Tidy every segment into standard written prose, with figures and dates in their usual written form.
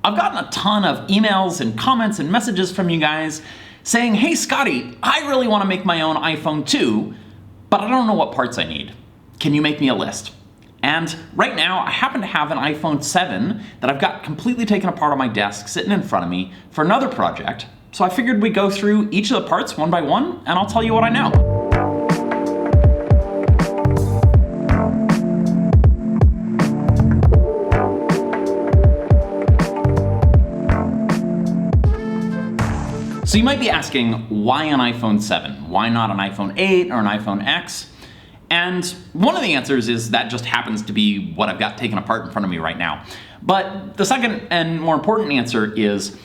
I've gotten a ton of emails and comments and messages from you guys saying, hey Scotty, I really want to make my own iPhone 2, but I don't know what parts I need. Can you make me a list? And right now, I happen to have an iPhone 7 that I've got completely taken apart on my desk, sitting in front of me for another project. So I figured we'd go through each of the parts one by one, and I'll tell you what I know. So you might be asking, why an iPhone 7? Why not an iPhone 8 or an iPhone X? And one of the answers is that just happens to be what I've got taken apart in front of me right now. But the second and more important answer is,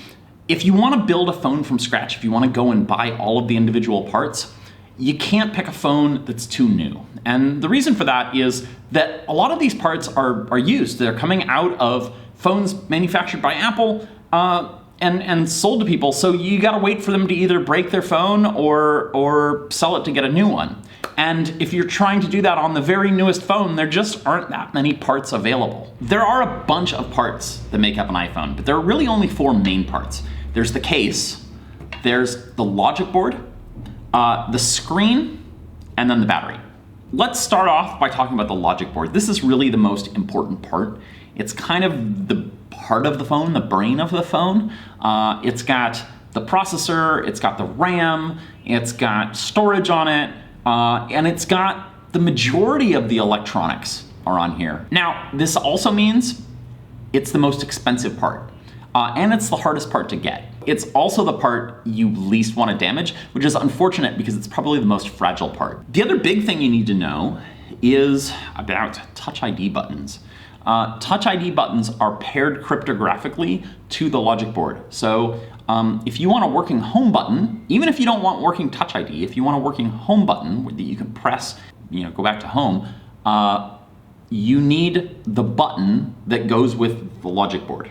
if you want to build a phone from scratch, if you want to go and buy all of the individual parts, you can't pick a phone that's too new. And the reason for that is that a lot of these parts are used. They're coming out of phones manufactured by Apple, and sold to people, so you gotta wait for them to either break their phone or sell it to get a new one. And if you're trying to do that on the very newest phone, there just aren't that many parts available. There are a bunch of parts that make up an iPhone, but there are really only 4 main parts. There's the case, there's the logic board, the screen, and then the battery. Let's start off by talking about the logic board. This is really the most important part. It's kind of the part of the phone, the brain of the phone. It's got the processor, it's got the RAM, it's got storage on it, and it's got the majority of the electronics are on here. Now, this also means it's the most expensive part, and it's the hardest part to get. It's also the part you least want to damage, which is unfortunate because it's probably the most fragile part. The other big thing you need to know is about Touch ID buttons. Touch ID buttons are paired cryptographically to the logic board. So if you want a working home button, even if you don't want working Touch ID, if you want a working home button that you can press, go back to home, you need the button that goes with the logic board.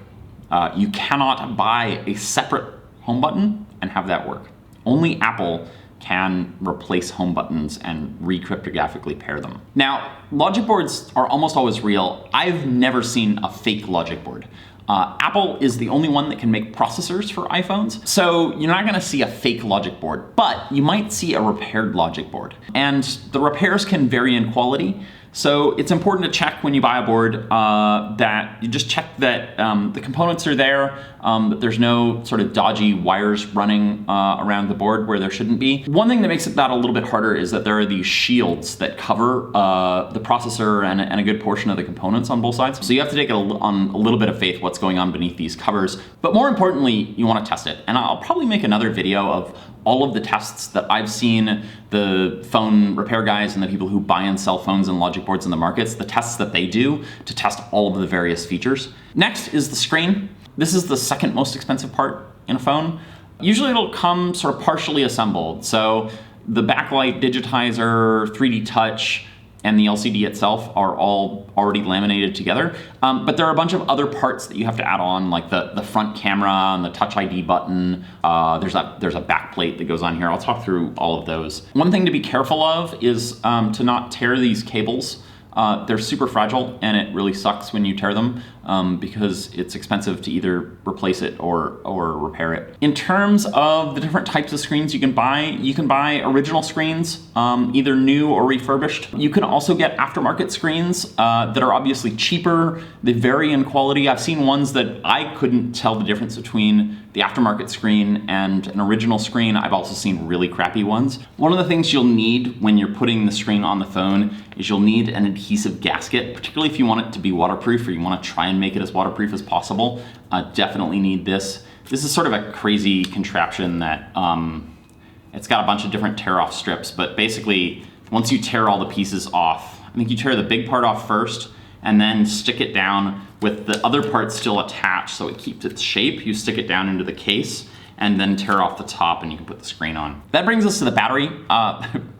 You cannot buy a separate home button and have that work. Only Apple can replace home buttons and re-cryptographically pair them. Now, logic boards are almost always real. I've never seen a fake logic board. Apple is the only one that can make processors for iPhones, so you're not gonna see a fake logic board, but you might see a repaired logic board. And the repairs can vary in quality, so it's important to check when you buy a board that you just check that the components are there, that there's no sort of dodgy wires running around the board where there shouldn't be. One thing that makes that a little bit harder is that there are these shields that cover the processor and a good portion of the components on both sides. So you have to take it on a little bit of faith what's going on beneath these covers. But more importantly, you want to test it. And I'll probably make another video of all of the tests that I've seen the phone repair guys and the people who buy and sell phones and logic boards in the markets, the tests that they do to test all of the various features. Next is the screen. This is the second most expensive part in a phone. Usually it'll come sort of partially assembled. So the backlight digitizer, 3D touch, and the LCD itself are all already laminated together. But there are a bunch of other parts that you have to add on, like the front camera and the Touch ID button. There's a back plate that goes on here. I'll talk through all of those. One thing to be careful of is to not tear these cables. They're super fragile, and it really sucks when you tear them because it's expensive to either replace it or repair it. In terms of the different types of screens you can buy original screens, either new or refurbished. You can also get aftermarket screens that are obviously cheaper. They vary in quality. I've seen ones that I couldn't tell the difference between the aftermarket screen and an original screen. I've also seen really crappy ones. One of the things you'll need when you're putting the screen on the phone is you'll need an adhesive gasket, particularly if you want it to be waterproof or you want to try and make it as waterproof as possible. Definitely need this. This is sort of a crazy contraption that it's got a bunch of different tear-off strips, but basically once you tear all the pieces off, I think you tear the big part off first and then stick it down with the other part still attached so it keeps its shape. You stick it down into the case and then tear off the top and you can put the screen on. That brings us to the battery.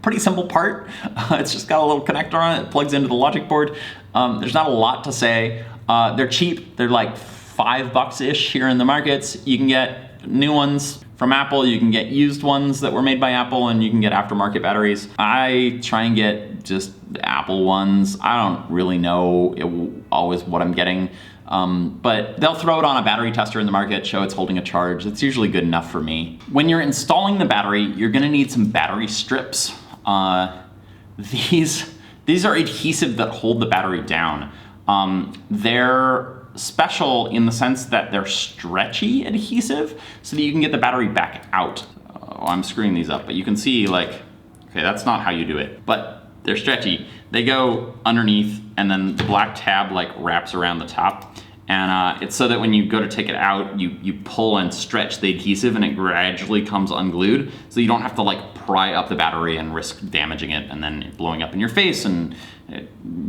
Pretty simple part. It's just got a little connector on it. It plugs into the logic board. There's not a lot to say. They're cheap. They're like $5-ish here in the markets. You can get new ones from Apple. You can get used ones that were made by Apple, and you can get aftermarket batteries. I try and get just Apple ones. I don't really know always what I'm getting. But they'll throw it on a battery tester in the market, show it's holding a charge. It's usually good enough for me. When you're installing the battery, you're gonna need some battery strips. These are adhesive that hold the battery down. They're special in the sense that they're stretchy adhesive so that you can get the battery back out. Oh, I'm screwing these up, but you can see okay, that's not how you do it, but they're stretchy. They go underneath and then the black tab wraps around the top. And it's so that when you go to take it out, you pull and stretch the adhesive and it gradually comes unglued. So you don't have to pry up the battery and risk damaging it and then blowing up in your face and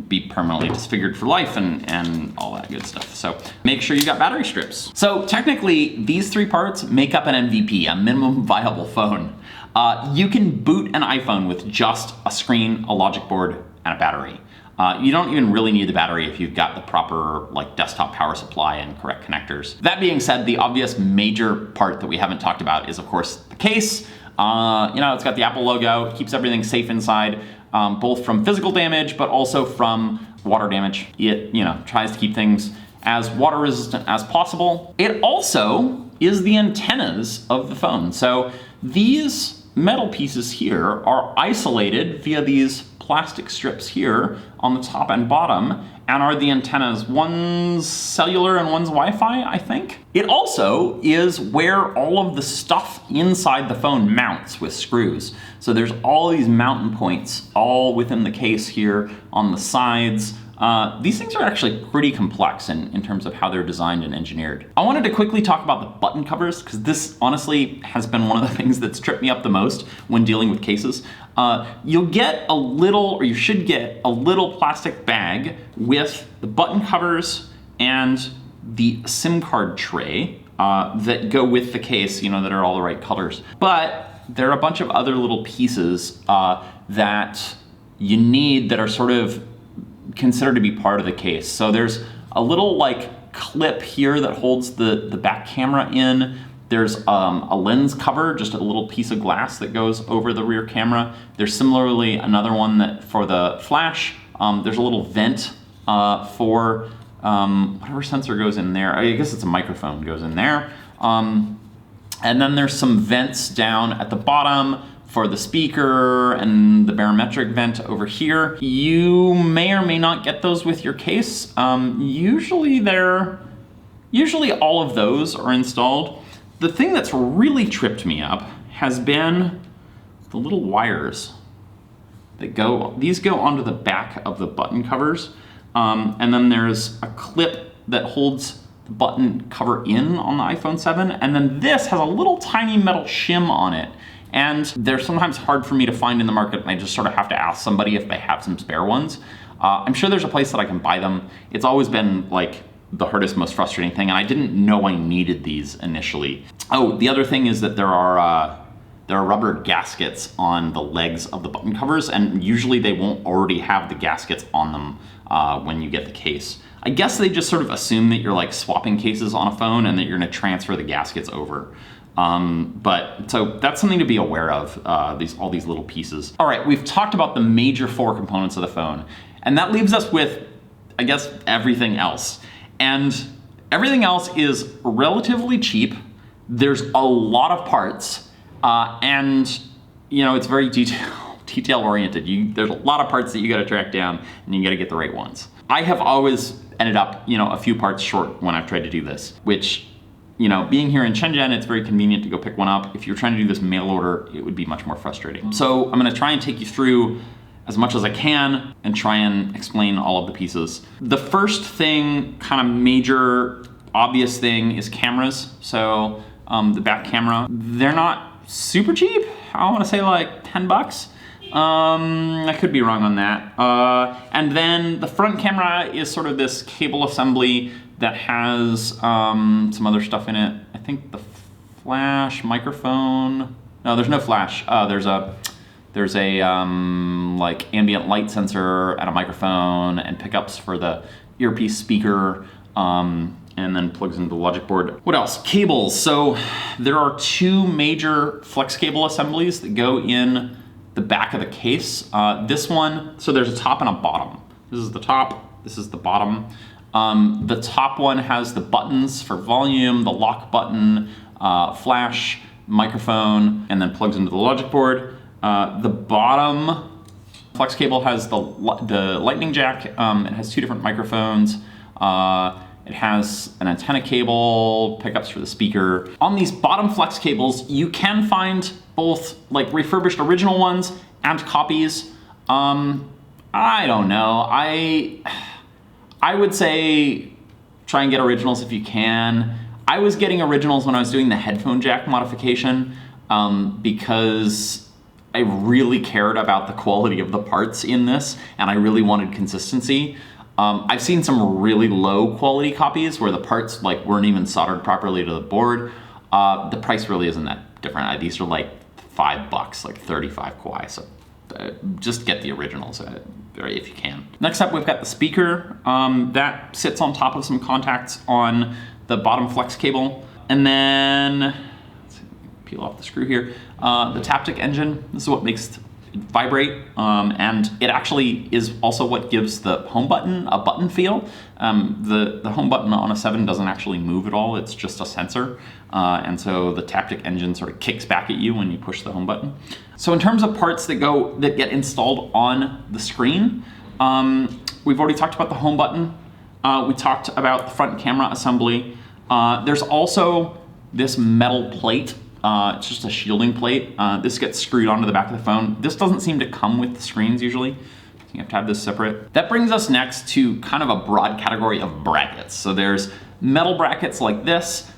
be permanently disfigured for life and all that good stuff. So make sure you got battery strips. So technically, these 3 parts make up an MVP, a minimum viable phone. You can boot an iPhone with just a screen, a logic board, and a battery. You don't even really need the battery if you've got the proper desktop power supply and correct connectors. That being said, the obvious major part that we haven't talked about is of course the case. It's got the Apple logo, it keeps everything safe inside, both from physical damage, but also from water damage. It, tries to keep things as water resistant as possible. It also is the antennas of the phone. So these metal pieces here are isolated via these plastic strips here on the top and bottom, and are the antennas. One's cellular and one's Wi-Fi, I think. It also is where all of the stuff inside the phone mounts with screws. So there's all these mounting points all within the case here on the sides. These things are actually pretty complex in terms of how they're designed and engineered. I wanted to quickly talk about the button covers, because this honestly has been one of the things that's tripped me up the most when dealing with cases. You'll get a little, or you should get a little plastic bag with the button covers and the SIM card tray that go with the case, that are all the right colors. But there are a bunch of other little pieces that you need that are sort of considered to be part of the case. So there's a little clip here that holds the back camera in. There's a lens cover, just a little piece of glass that goes over the rear camera. There's similarly another one that for the flash. There's a little vent for whatever sensor goes in there. I guess it's a microphone goes in there. And then there's some vents down at the bottom for the speaker and the barometric vent over here. You may or may not get those with your case. Usually all of those are installed. The thing that's really tripped me up has been the little wires that these go onto the back of the button covers. And then there's a clip that holds the button cover in on the iPhone 7. And then this has a little tiny metal shim on it. And they're sometimes hard for me to find in the market, and I just sort of have to ask somebody if they have some spare ones. I'm sure there's a place that I can buy them. It's always been the hardest, most frustrating thing, and I didn't know I needed these initially. Oh, the other thing is that there are rubber gaskets on the legs of the button covers, and usually they won't already have the gaskets on them when you get the case. I guess they just sort of assume that you're swapping cases on a phone and that you're gonna transfer the gaskets over. But so that's something to be aware of, all these little pieces. All right, we've talked about the major 4 components of the phone, and that leaves us with, I guess, everything else. And everything else is relatively cheap. There's a lot of parts, and it's very detail oriented. There's a lot of parts that you gotta track down, and you gotta get the right ones. I have always ended up, a few parts short when I've tried to do this, which, being here in Shenzhen, it's very convenient to go pick one up. If you're trying to do this mail order, it would be much more frustrating. So I'm gonna try and take you through as much as I can and try and explain all of the pieces. The first thing, kind of major, obvious thing is cameras. So the back camera, they're not super cheap. I wanna say $10. I could be wrong on that. And then the front camera is sort of this cable assembly that has some other stuff in it. I think the flash, microphone. No, there's no flash. There's a ambient light sensor and a microphone and pickups for the earpiece speaker, and then plugs into the logic board. What else? Cables. So there are 2 major flex cable assemblies that go in the back of the case. This one, so there's a top and a bottom. This is the top, this is the bottom. The top one has the buttons for volume, the lock button, flash, microphone, and then plugs into the logic board. The bottom flex cable has the lightning jack. It has 2 different microphones. It has an antenna cable, pickups for the speaker. On these bottom flex cables, you can find both like refurbished original ones and copies. I don't know. I would say try and get originals if you can. I was getting originals when I was doing the headphone jack modification because I really cared about the quality of the parts in this and I really wanted consistency. I've seen some really low quality copies where the parts like weren't even soldered properly to the board. The price really isn't that different. These are like $5, like 35 kwai. So just get the originals if you can. Next up, we've got the speaker that sits on top of some contacts on the bottom flex cable. And then, let's peel off the screw here, the Taptic engine. This is what makes it vibrate, and it actually is also what gives the home button a button feel. The home button on a 7 doesn't actually move at all, it's just a sensor. And so the Taptic engine sort of kicks back at you when you push the home button. So in terms of parts that get installed on the screen, we've already talked about the home button. We talked about the front camera assembly. There's also this metal plate. It's just a shielding plate. This gets screwed onto the back of the phone. This doesn't seem to come with the screens usually. You have to have this separate. That brings us next to kind of a broad category of brackets. So there's metal brackets like this.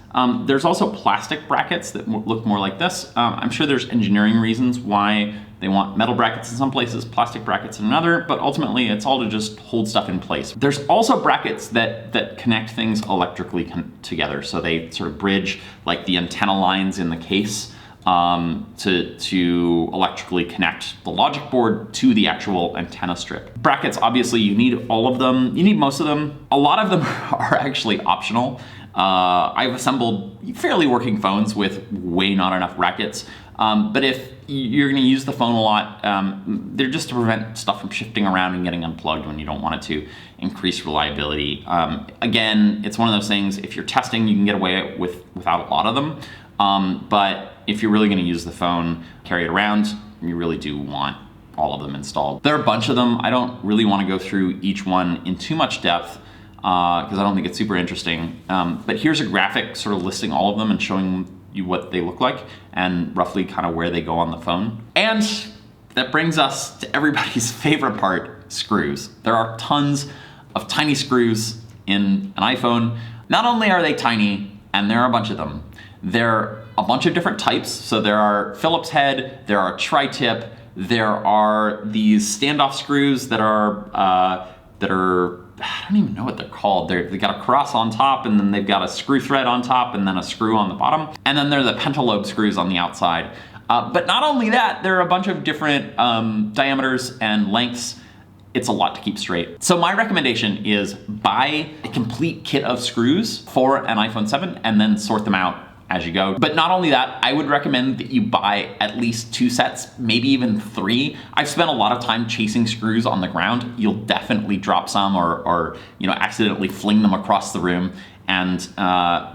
There's also plastic brackets that look more like this. I'm sure there's engineering reasons why they want metal brackets in some places, plastic brackets in another, but ultimately it's all to just hold stuff in place. There's also brackets that connect things electrically together. So they sort of bridge like the antenna lines in the case to electrically connect the logic board to the actual antenna strip. Brackets, obviously you need all of them. You need most of them. A lot of them are actually optional. I've assembled fairly working phones with way not enough brackets, but if you're going to use the phone a lot, they're just to prevent stuff from shifting around and getting unplugged when you don't want it to, increase reliability. Again, it's one of those things, if you're testing, you can get away without a lot of them, but if you're really going to use the phone, carry it around, you really do want all of them installed. There are a bunch of them. I don't really want to go through each one in too much depth, because I don't think it's super interesting. But here's a graphic sort of listing all of them and showing you what they look like and roughly kind of where they go on the phone. And that brings us to everybody's favorite part, screws. There are tons of tiny screws in an iPhone. Not only are they tiny, and there are a bunch of them, they're a bunch of different types. So there are Phillips head, there are tri-tip, there are these standoff screws that are, I don't even know what they're called. They've got a cross on top, and then they've got a screw thread on top, and then a screw on the bottom. And then there are the pentalobe screws on the outside. But not only that, there are a bunch of different diameters and lengths. It's a lot to keep straight. So my recommendation is buy a complete kit of screws for an iPhone 7 and then sort them out as you go. But not only that, I would recommend that you buy at least 2 sets, maybe even 3. I've spent a lot of time chasing screws on the ground. You'll definitely drop some or accidentally fling them across the room, and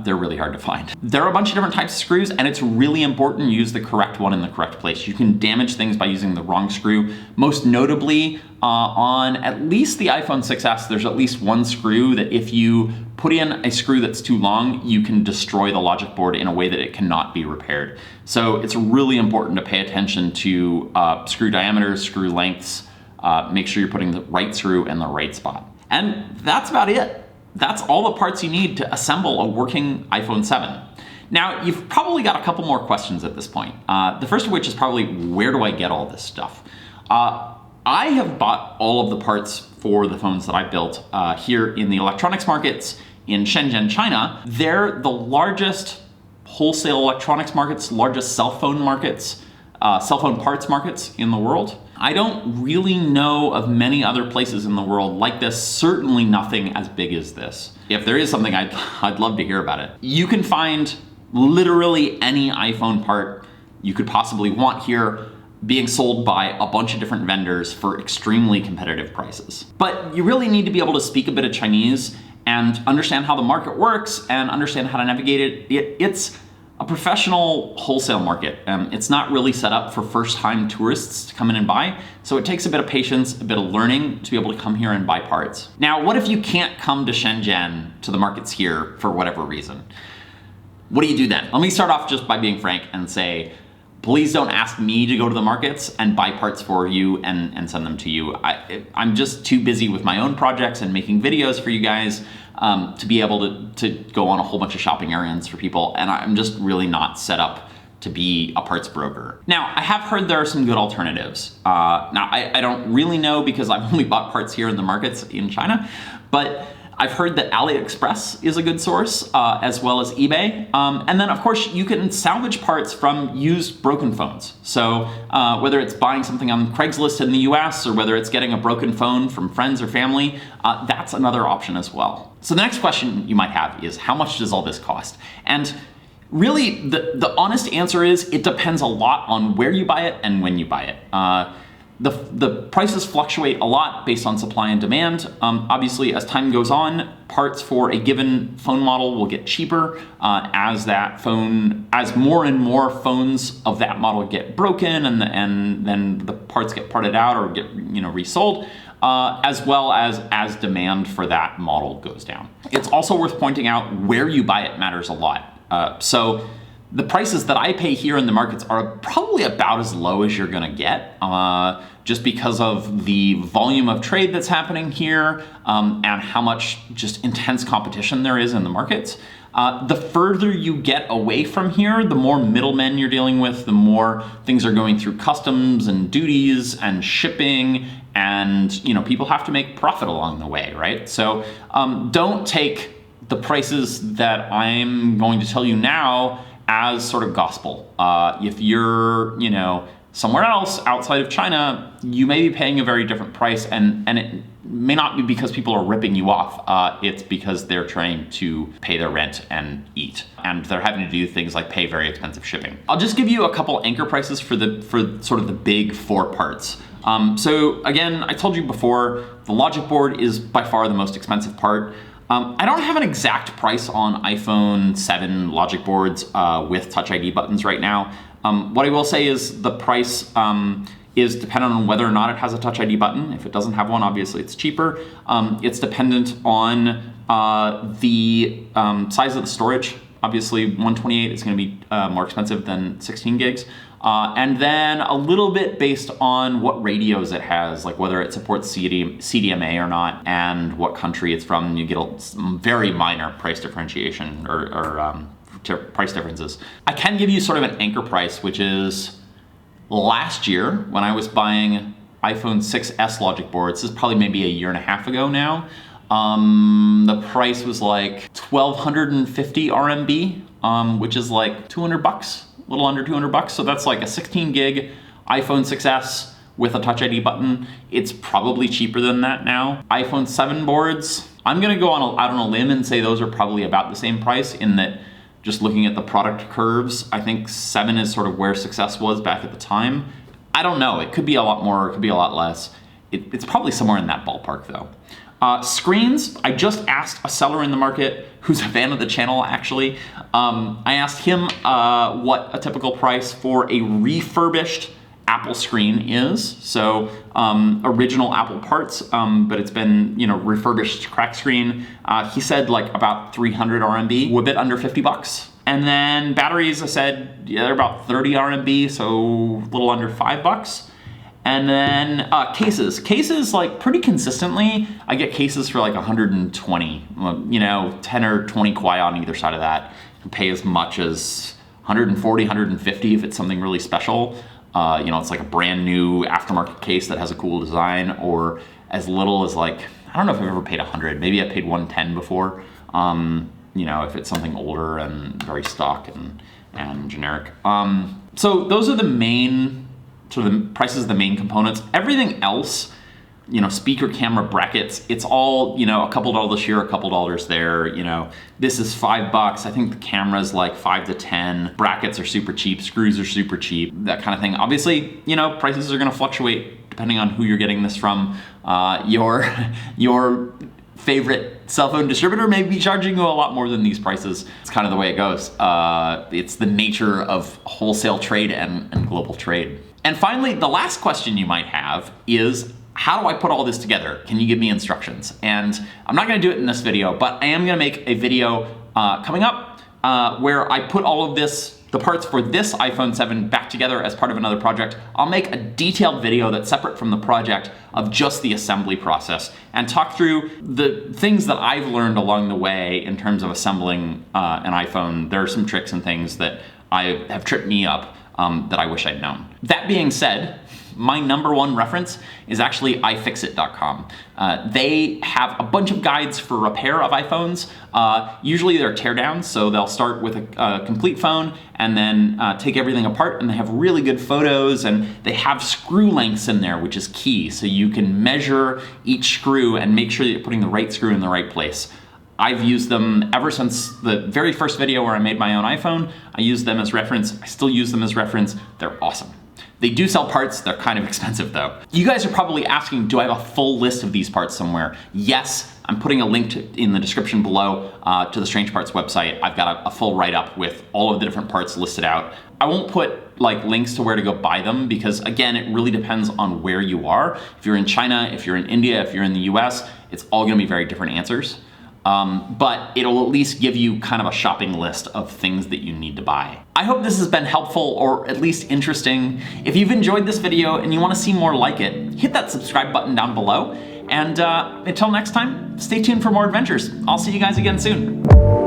they're really hard to find. There are a bunch of different types of screws, and it's really important you use the correct one in the correct place. You can damage things by using the wrong screw. Most notably, on at least the iPhone 6s, there's at least one screw that if you put in a screw that's too long, you can destroy the logic board in a way that it cannot be repaired. So it's really important to pay attention to screw diameters, screw lengths, make sure you're putting the right screw in the right spot. And that's about it. That's all the parts you need to assemble a working iPhone 7. Now, you've probably got a couple more questions at this point. The first of which is probably, where do I get all this stuff? I have bought all of the parts for the phones that I built here in the electronics markets in Shenzhen, China. They're the largest wholesale electronics markets, largest cell phone markets, cell phone parts markets in the world. I don't really know of many other places in the world like this, certainly nothing as big as this. If there is something, I'd love to hear about it. You can find literally any iPhone part you could possibly want here being sold by a bunch of different vendors for extremely competitive prices. But you really need to be able to speak a bit of Chinese, and understand how the market works and understand how to navigate it. It's a professional wholesale market. It's not really set up for first-time tourists to come in and buy, so it takes a bit of patience, a bit of learning to be able to come here and buy parts. Now, what if you can't come to Shenzhen, to the markets here, for whatever reason? What do you do then? Let me start off just by being frank and say, please don't ask me to go to the markets and buy parts for you and send them to you. I'm just too busy with my own projects and making videos for you guys to be able to go on a whole bunch of shopping errands for people, and I'm just really not set up to be a parts broker. Now, I have heard there are some good alternatives. Now, I don't really know because I've only bought parts here in the markets in China, but I've heard that AliExpress is a good source, as well as eBay. And then, of course, you can salvage parts from used broken phones. So whether it's buying something on Craigslist in the US or whether it's getting a broken phone from friends or family, that's another option as well. So the next question you might have is, how much does all this cost? And really, the honest answer is, it depends a lot on where you buy it and when you buy it. The prices fluctuate a lot based on supply and demand. Obviously, as time goes on, parts for a given phone model will get cheaper as more and more phones of that model get broken, and then the parts get parted out or get resold, as well as demand for that model goes down. It's also worth pointing out where you buy it matters a lot. So the prices that I pay here in the markets are probably about as low as you're gonna get, just because of the volume of trade that's happening here, and how much just intense competition there is in the markets. The further you get away from here, the more middlemen you're dealing with, the more things are going through customs and duties and shipping, and people have to make profit along the way, right? So don't take the prices that I'm going to tell you now as sort of gospel. If you're, somewhere else outside of China, you may be paying a very different price, and it may not be because people are ripping you off. It's because they're trying to pay their rent and eat, and they're having to do things like pay very expensive shipping. I'll just give you a couple anchor prices for sort of the big four parts. So again, I told you before, the logic board is by far the most expensive part. I don't have an exact price on iPhone 7 logic boards with Touch ID buttons right now. What I will say is the price is dependent on whether or not it has a Touch ID button. If it doesn't have one, obviously it's cheaper. It's dependent on the size of the storage. Obviously 128 is going to be more expensive than 16 gigs. And then a little bit based on what radios it has, like whether it supports CDMA or not, and what country it's from. You get a very minor price differentiation or price differences. I can give you sort of an anchor price, which is last year when I was buying iPhone 6s logic boards. This is probably maybe a year and a half ago now. The price was like 1,250 RMB, which is like 200 bucks. A little under 200 bucks. So that's like a 16 gig iPhone 6s with a Touch ID button. It's probably cheaper than that now. iPhone 7 boards, I'm gonna go out on a limb and say those are probably about the same price, in that just looking at the product curves, I think 7 is sort of where success was back at the time. I don't know, it could be a lot more, it could be a lot less. It's probably somewhere in that ballpark though. Screens, I just asked a seller in the market who's a fan of the channel actually. I asked him what a typical price for a refurbished Apple screen is. So original Apple parts, but it's been refurbished cracked screen. He said like about 300 RMB, a bit under 50 bucks. And then batteries, I said, yeah, they're about 30 RMB, so a little under 5 bucks. And then cases like pretty consistently, I get cases for like 120, 10 or 20 kwai on either side of that. You can pay as much as 140, 150 if it's something really special. It's like a brand new aftermarket case that has a cool design, or as little as like, I don't know if I've ever paid 100, maybe I paid 110 before. If it's something older and very stock and generic. So those are the main sort of the prices of the main components. Everything else, speaker, camera, brackets, it's all, a couple dollars here, a couple dollars there. This is $5. I think the camera's like 5 to 10. Brackets are super cheap, screws are super cheap, that kind of thing. Obviously, prices are gonna fluctuate depending on who you're getting this from. Your favorite cell phone distributor may be charging you a lot more than these prices. It's kind of the way it goes. It's the nature of wholesale trade and global trade. And finally, the last question you might have is, how do I put all this together? Can you give me instructions? And I'm not gonna do it in this video, but I am gonna make a video coming up where I put all of the parts for this iPhone 7 back together as part of another project. I'll make a detailed video that's separate from the project of just the assembly process and talk through the things that I've learned along the way in terms of assembling an iPhone. There are some tricks and things that have tripped me up that I wish I'd known. That being said, my number one reference is actually iFixit.com. They have a bunch of guides for repair of iPhones. Usually they're teardowns, so they'll start with a complete phone and then take everything apart, and they have really good photos, and they have screw lengths in there, which is key, so you can measure each screw and make sure that you're putting the right screw in the right place. I've used them ever since the very first video where I made my own iPhone. I used them as reference. I still use them as reference. They're awesome. They do sell parts, they're kind of expensive though. You guys are probably asking, do I have a full list of these parts somewhere? Yes, I'm putting a link in the description below to the Strange Parts website. I've got a full write-up with all of the different parts listed out. I won't put like links to where to go buy them because again, it really depends on where you are. If you're in China, if you're in India, if you're in the US, it's all gonna be very different answers. But it'll at least give you kind of a shopping list of things that you need to buy. I hope this has been helpful or at least interesting. If you've enjoyed this video and you want to see more like it, hit that subscribe button down below. And until next time, stay tuned for more adventures. I'll see you guys again soon.